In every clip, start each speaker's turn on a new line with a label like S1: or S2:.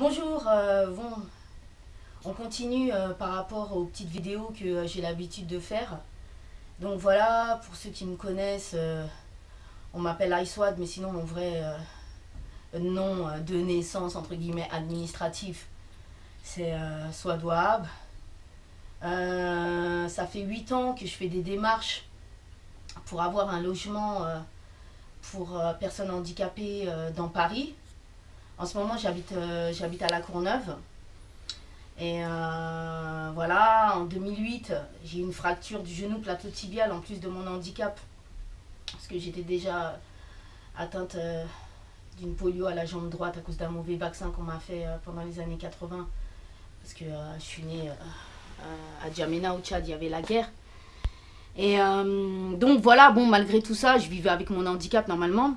S1: Bonjour, bon, on continue par rapport aux petites vidéos que j'ai l'habitude de faire. Donc voilà, pour ceux qui me connaissent, on m'appelle Aïswad, mais sinon mon vrai nom de naissance, entre guillemets, administratif, c'est Swad Wahab. Ça fait 8 ans que je fais des démarches pour avoir un logement pour personnes handicapées dans Paris. En ce moment, j'habite à La Courneuve. Et voilà, en 2008, j'ai eu une fracture du genou plateau-tibial en plus de mon handicap. Parce que j'étais déjà atteinte d'une polio à la jambe droite à cause d'un mauvais vaccin qu'on m'a fait pendant les années 80. Parce que je suis née à Djamena, au Tchad, il y avait la guerre. Et donc voilà, bon, malgré tout ça, je vivais avec mon handicap normalement.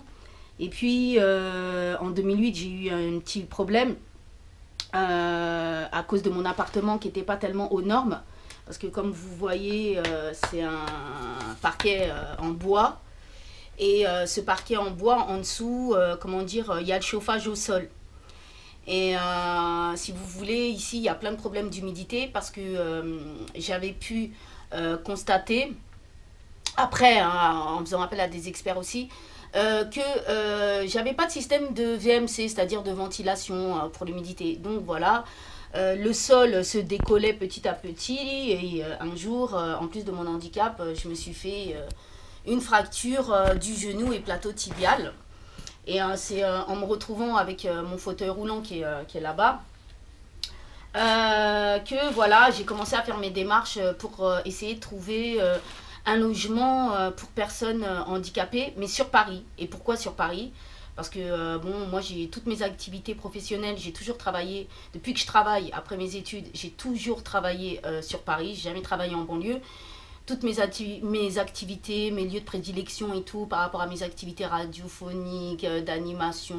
S1: Et puis en 2008, j'ai eu un petit problème à cause de mon appartement qui n'était pas tellement aux normes. Parce que comme vous voyez, c'est un parquet en bois. Et ce parquet en bois, en dessous, comment dire, il y a le chauffage au sol. Et si vous voulez, ici, il y a plein de problèmes d'humidité parce que j'avais pu constater, après, hein, en faisant appel à des experts aussi, que j'avais pas de système de VMC, c'est-à-dire de ventilation pour l'humidité. Donc voilà, le sol se décollait petit à petit et un jour, en plus de mon handicap, je me suis fait une fracture du genou et plateau tibial. Et c'est en me retrouvant avec mon fauteuil roulant qui est là-bas que voilà, j'ai commencé à faire mes démarches pour essayer de trouver un logement pour personnes handicapées, mais sur Paris. Et pourquoi sur Paris? Parce que bon, moi j'ai toutes mes activités professionnelles, j'ai toujours travaillé, depuis que je travaille après mes études, j'ai toujours travaillé sur Paris, j'ai jamais travaillé en banlieue. Toutes mes activités, mes lieux de prédilection et tout, par rapport à mes activités radiophoniques, d'animation,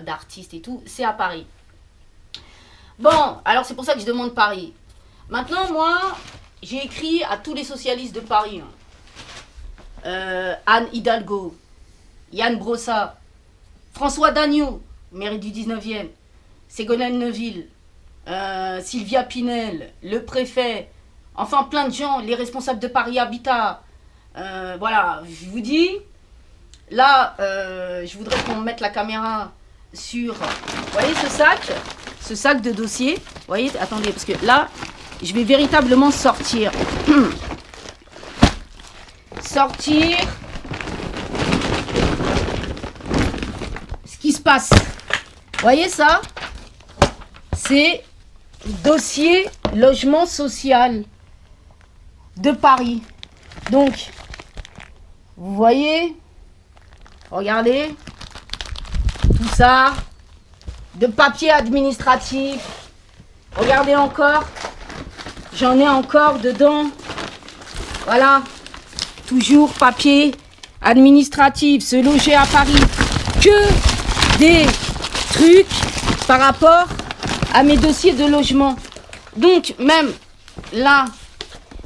S1: d'artistes et tout, c'est à Paris. Bon, alors c'est pour ça que je demande Paris. Maintenant, moi, j'ai écrit à tous les socialistes de Paris. Anne Hidalgo, Yann Brossa, François Dagnou, maire du 19e, Ségolène Neuville, Sylvia Pinel, le préfet, enfin plein de gens, les responsables de Paris Habitat. Voilà, je vous dis, là, je voudrais qu'on mette la caméra sur, vous voyez ce sac de dossier, vous voyez, attendez, parce que là, je vais véritablement sortir. Sortir ce qui se passe. Vous voyez ça? C'est dossier logement social de Paris. Donc, vous voyez, regardez, tout ça, de papier administratif. Regardez encore, j'en ai encore dedans. Voilà, toujours papier administratif, se loger à Paris. Que des trucs par rapport à mes dossiers de logement. Donc, même là,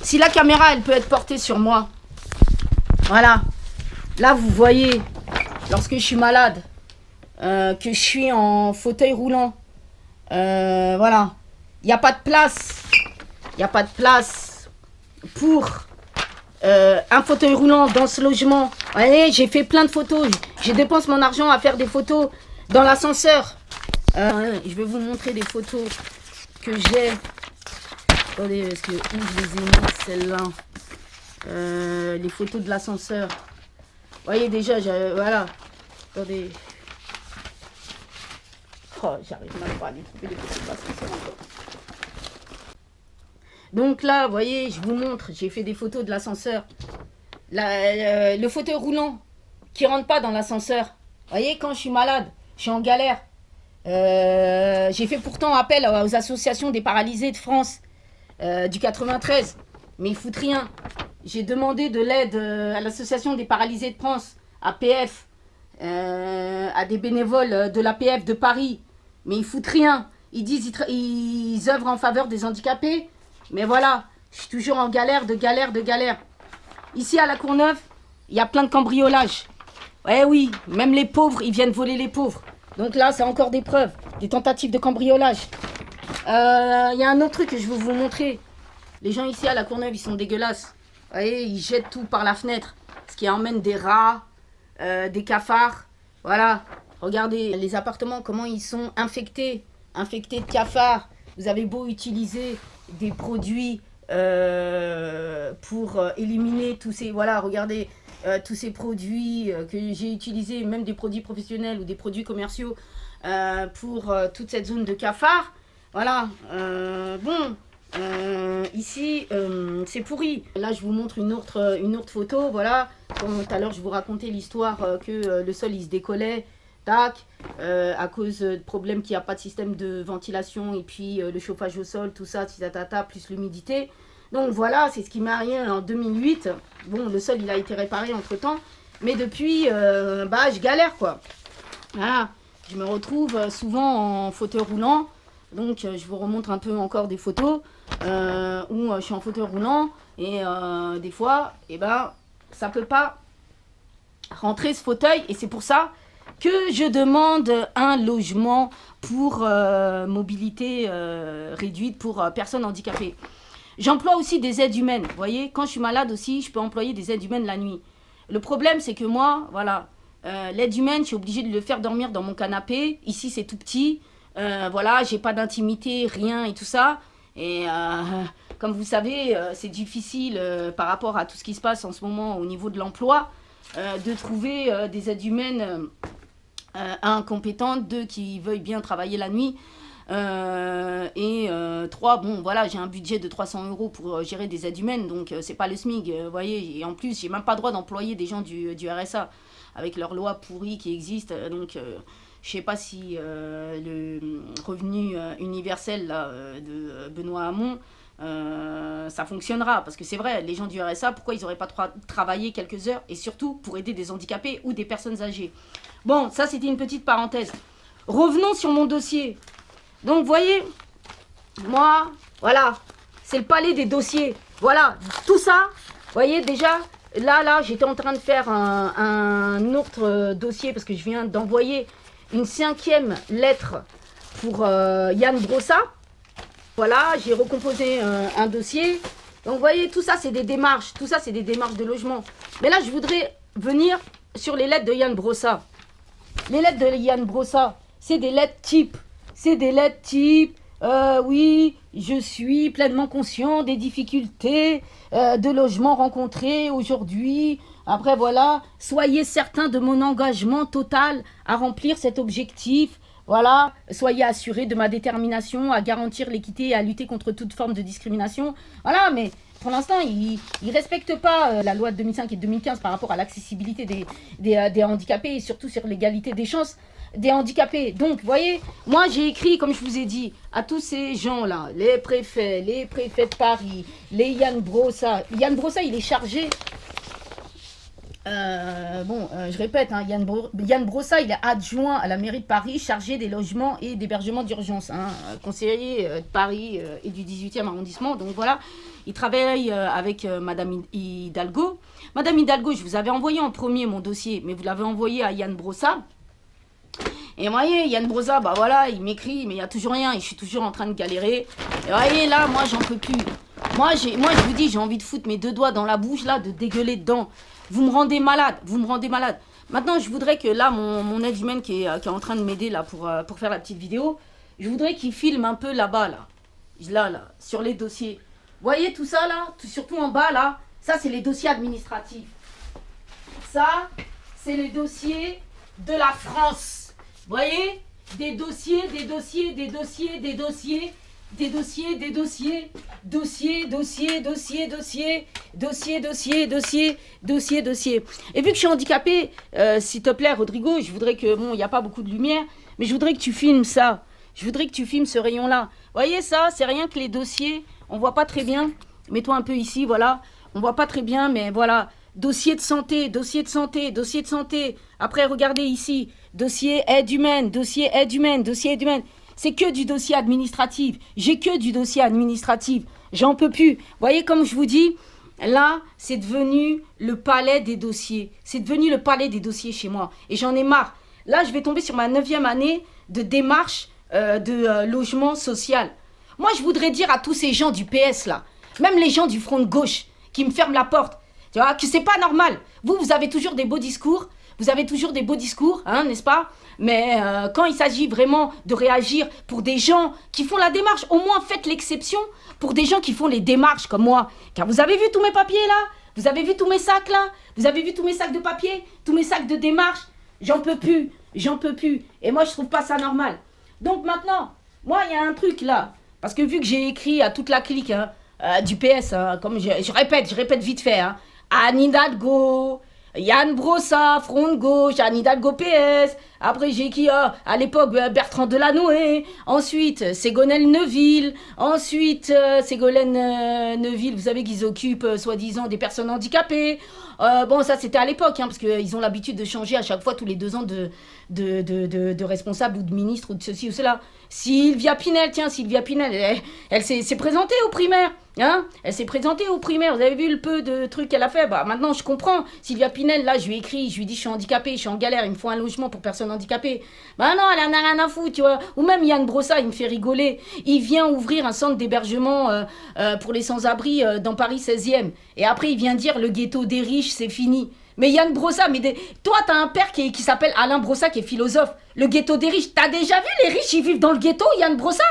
S1: si la caméra, elle peut être portée sur moi. Voilà. Là, vous voyez, lorsque je suis malade, que je suis en fauteuil roulant. Voilà. Il n'y a pas de place. Il n'y a pas de place pour un fauteuil roulant dans ce logement. Vous voyez, j'ai fait plein de photos. Je dépense mon argent à faire des photos dans l'ascenseur. Je vais vous montrer des photos que j'ai. Attendez, parce que où je les ai mis, celles-là. Les photos de l'ascenseur. Vous voyez déjà, voilà. Attendez. Oh, j'arrive même pas à les trouver les photos de l'ascenseur encore. Donc là, vous voyez, je vous montre, j'ai fait des photos de l'ascenseur. Le fauteuil roulant qui rentre pas dans l'ascenseur. Vous voyez, quand je suis malade, je suis en galère. J'ai fait pourtant appel aux associations des paralysés de France du 93, mais ils foutent rien. J'ai demandé de l'aide à l'association des paralysés de France, APF, à des bénévoles de l'APF de Paris, mais ils foutent rien. Ils disent ils œuvrent en faveur des handicapés, mais voilà, je suis toujours en galère, de galère. Ici à La Courneuve, il y a plein de cambriolages. Ouais, oui, même les pauvres, ils viennent voler les pauvres. Donc là, c'est encore des preuves, des tentatives de cambriolage. Il y a un autre truc que je veux vous montrer. Les gens ici à la Courneuve, ils sont dégueulasses. Vous voyez, ils jettent tout par la fenêtre. Ce qui emmène des rats, des cafards. Voilà. Regardez les appartements, comment ils sont infectés. Infectés de cafards. Vous avez beau utiliser des produits pour éliminer tous ces... Voilà, regardez, tous ces produits que j'ai utilisés, même des produits professionnels ou des produits commerciaux pour toute cette zone de cafards. Voilà. Bon... ici, c'est pourri. Là, je vous montre une autre photo. Voilà, comme tout à l'heure, je vous racontais l'histoire que le sol, il se décollait. Tac, à cause de problèmes qu'il n'y a pas de système de ventilation et puis le chauffage au sol, tout ça, tata, plus l'humidité. Donc voilà, c'est ce qui m'est arrivé en 2008. Bon, le sol, il a été réparé entre-temps. Mais depuis, je galère, quoi. Voilà, je me retrouve souvent en fauteuil roulant. Donc, je vous remontre un peu encore des photos où je suis en fauteuil roulant et des fois, ça peut pas rentrer ce fauteuil. Et c'est pour ça que je demande un logement pour mobilité réduite pour personnes handicapées. J'emploie aussi des aides humaines. Vous voyez, quand je suis malade aussi, je peux employer des aides humaines la nuit. Le problème, c'est que moi, voilà, l'aide humaine, je suis obligée de le faire dormir dans mon canapé. Ici, c'est tout petit. Voilà, j'ai pas d'intimité, rien et tout ça. Et comme vous savez, c'est difficile par rapport à tout ce qui se passe en ce moment au niveau de l'emploi, de trouver des aides humaines incompétentes, 2 qui veuillent bien travailler la nuit. 3, bon voilà, j'ai un budget de 300 € pour gérer des aides humaines, donc c'est pas le SMIC, vous voyez, et en plus j'ai même pas le droit d'employer des gens du RSA avec leur loi pourrie qui existe, donc je sais pas si le revenu universel là, de Benoît Hamon, ça fonctionnera, parce que c'est vrai, les gens du RSA, pourquoi ils n'auraient pas travaillé quelques heures, et surtout pour aider des handicapés ou des personnes âgées. Bon, ça c'était une petite parenthèse. Revenons sur mon dossier. Donc, vous voyez, moi, voilà, c'est le palais des dossiers. Voilà, tout ça, vous voyez, déjà, là, j'étais en train de faire un autre dossier parce que je viens d'envoyer une 5e lettre pour Yann Brossa. Voilà, j'ai recomposé un dossier. Donc, vous voyez, tout ça, c'est des démarches. Tout ça, c'est des démarches de logement. Mais là, je voudrais venir sur les lettres de Yann Brossa. Les lettres de Yann Brossa, c'est des lettres types. C'est des lettres type, oui, je suis pleinement conscient des difficultés de logement rencontrées aujourd'hui. Après, voilà, soyez certain de mon engagement total à remplir cet objectif. Voilà, soyez assurés de ma détermination à garantir l'équité et à lutter contre toute forme de discrimination. Voilà, mais pour l'instant, ils ne respectent pas la loi de 2005 et de 2015 par rapport à l'accessibilité des handicapés et surtout sur l'égalité des chances des handicapés. Donc, vous voyez, moi, j'ai écrit, comme je vous ai dit, à tous ces gens-là, les préfets de Paris, les Yann Brossa. Yann Brossa, il est chargé... je répète, hein, Yann Brossa, il est adjoint à la mairie de Paris, chargé des logements et d'hébergement d'urgence, hein, conseiller de Paris et du 18e arrondissement. Donc voilà, il travaille avec Madame Hidalgo. Madame Hidalgo, je vous avais envoyé en premier mon dossier, mais vous l'avez envoyé à Yann Brossa. Et vous voyez, Yann Brossa, bah voilà, il m'écrit, mais il n'y a toujours rien, et je suis toujours en train de galérer. Et vous voyez, là, moi, j'en peux plus. Moi, je vous dis, j'ai envie de foutre mes 2 doigts dans la bouche, là, de dégueuler dedans. Vous me rendez malade, vous me rendez malade. Maintenant, je voudrais que là, mon aide humaine qui est en train de m'aider là pour faire la petite vidéo, je voudrais qu'il filme un peu là-bas, là, sur les dossiers. Vous voyez tout ça, là, surtout en bas, là, ça, c'est les dossiers administratifs. Ça, c'est les dossiers de la France. Vous voyez, des dossiers, des dossiers, des dossiers, des dossiers, des dossiers, des dossiers, dossier, dossier, dossier, dossier, dossier, dossier, dossier, dossier, dossier. Et vu que je suis handicapée, s'il te plaît, Rodrigo, je voudrais que, bon, il n'y a pas beaucoup de lumière, mais je voudrais que tu filmes ça. Je voudrais que tu filmes ce rayon-là. Vous voyez ça, c'est rien que les dossiers, on voit pas très bien. Mets-toi un peu ici, voilà. On voit pas très bien, mais voilà. Dossier de santé, dossier de santé, dossier de santé. Après, regardez ici. Dossier aide humaine, dossier aide humaine, dossier aide humaine. C'est que du dossier administratif. J'ai que du dossier administratif. J'en peux plus. Vous voyez, comme je vous dis, là, c'est devenu le palais des dossiers. C'est devenu le palais des dossiers chez moi. Et j'en ai marre. Là, je vais tomber sur ma 9e année de démarche de logement social. Moi, je voudrais dire à tous ces gens du PS, là, même les gens du front de gauche, qui me ferment la porte, tu vois, que c'est pas normal. Vous avez toujours des beaux discours, hein, n'est-ce pas? Mais quand il s'agit vraiment de réagir pour des gens qui font la démarche, au moins faites l'exception pour des gens qui font les démarches comme moi. Car vous avez vu tous mes papiers, là? Vous avez vu tous mes sacs, là? Vous avez vu tous mes sacs de papier? Tous mes sacs de démarche? J'en peux plus. Et moi, je trouve pas ça normal. Donc maintenant, moi, il y a un truc, là. Parce que vu que j'ai écrit à toute la clique hein, du PS, hein, comme je répète vite fait, hein, Anne Hidalgo, Yann Brossa, Front de Gauche, Anne Hidalgo PS. Après, j'ai écrit à l'époque Bertrand Delanoë. Ensuite, Ségolène Neuville. Ensuite, Ségolène Neuville, vous savez qu'ils occupent soi-disant des personnes handicapées. Bon, ça c'était à l'époque, hein, parce qu'ils ont l'habitude de changer à chaque fois tous les 2 ans de responsable ou de ministre ou de ceci ou cela. Sylvia Pinel, elle s'est présentée aux primaires. Hein, elle s'est présentée aux primaires. Vous avez vu le peu de trucs qu'elle a fait. Bah maintenant je comprends. Sylvia Pinel, là je lui ai écrit, je lui ai dit je suis handicapée, je suis en galère, il me faut un logement pour personnes handicapées. Bah non, elle en a rien à foutre, tu vois. Ou même Yann Brossa, il me fait rigoler. Il vient ouvrir un centre d'hébergement pour les sans-abri dans Paris 16e. Et après il vient dire le ghetto des riches c'est fini. Mais Yann Brossa, toi t'as un père qui s'appelle Alain Brossa qui est philosophe. Le ghetto des riches, t'as déjà vu les riches ils vivent dans le ghetto, Yann Brossa?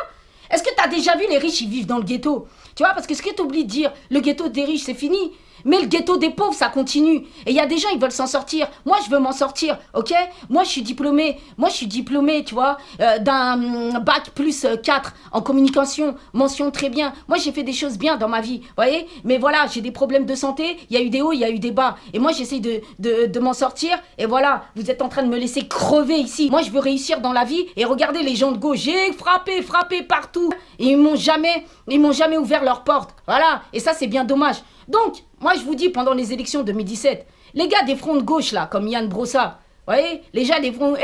S1: Est-ce que t'as déjà vu les riches ils vivent dans le ghetto? Tu vois, parce que ce que t'oublies de dire, le ghetto des riches c'est fini. Mais le ghetto des pauvres, ça continue. Et il y a des gens, ils veulent s'en sortir. Moi, je veux m'en sortir, ok? Moi, je suis diplômée, tu vois, d'un bac plus 4 en communication, mention très bien. Moi, j'ai fait des choses bien dans ma vie, vous voyez? Mais voilà, j'ai des problèmes de santé, il y a eu des hauts, il y a eu des bas. Et moi, j'essaye de m'en sortir. Et voilà, vous êtes en train de me laisser crever ici. Moi, je veux réussir dans la vie. Et regardez les gens de gauche, j'ai frappé partout. Et ils m'ont jamais ouvert leurs portes. Voilà, et ça, c'est bien dommage. Donc, moi je vous dis, pendant les élections 2017, les gars des fronts de gauche là, comme Yann Brossa, vous voyez, les gens des fronts,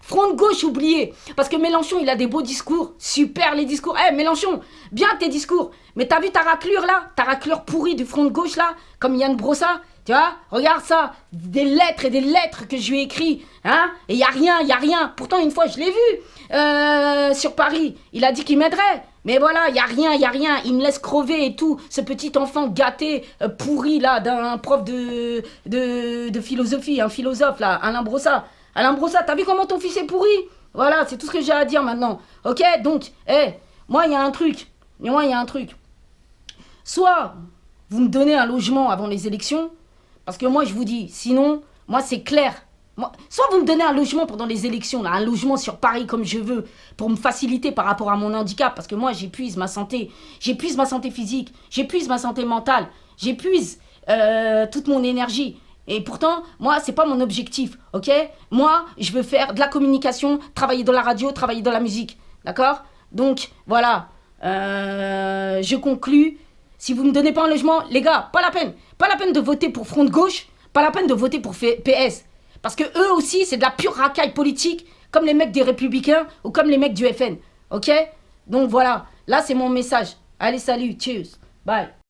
S1: front de gauche oubliés, parce que Mélenchon il a des beaux discours, super les discours, Mélenchon, bien tes discours, mais t'as vu ta raclure pourrie du front de gauche là, comme Yann Brossa, tu vois, regarde ça, des lettres et des lettres que je lui ai écrites, hein, et y a rien, pourtant une fois je l'ai vu, sur Paris, il a dit qu'il m'aiderait. Mais voilà, y a rien, il me laisse crever et tout. Ce petit enfant gâté, pourri là, d'un prof de philosophie, un philosophe là, Alain Brossa. Alain Brossa, t'as vu comment ton fils est pourri? Voilà, c'est tout ce que j'ai à dire maintenant. Ok, donc, moi il y a un truc. Soit vous me donnez un logement avant les élections, parce que moi je vous dis, sinon, moi c'est clair. Soit vous me donnez un logement pendant les élections, là, un logement sur Paris comme je veux, pour me faciliter par rapport à mon handicap, parce que moi j'épuise ma santé physique, j'épuise ma santé mentale, j'épuise toute mon énergie. Et pourtant, moi, c'est pas mon objectif, ok? Moi, je veux faire de la communication, travailler dans la radio, travailler dans la musique, d'accord? Donc, voilà, je conclus. Si vous ne me donnez pas un logement, les gars, pas la peine de voter pour Front de Gauche, pas la peine de voter pour PS. Parce que eux aussi, c'est de la pure racaille politique, comme les mecs des Républicains ou comme les mecs du FN. Ok? Donc voilà, là c'est mon message. Allez, salut, cheers, bye.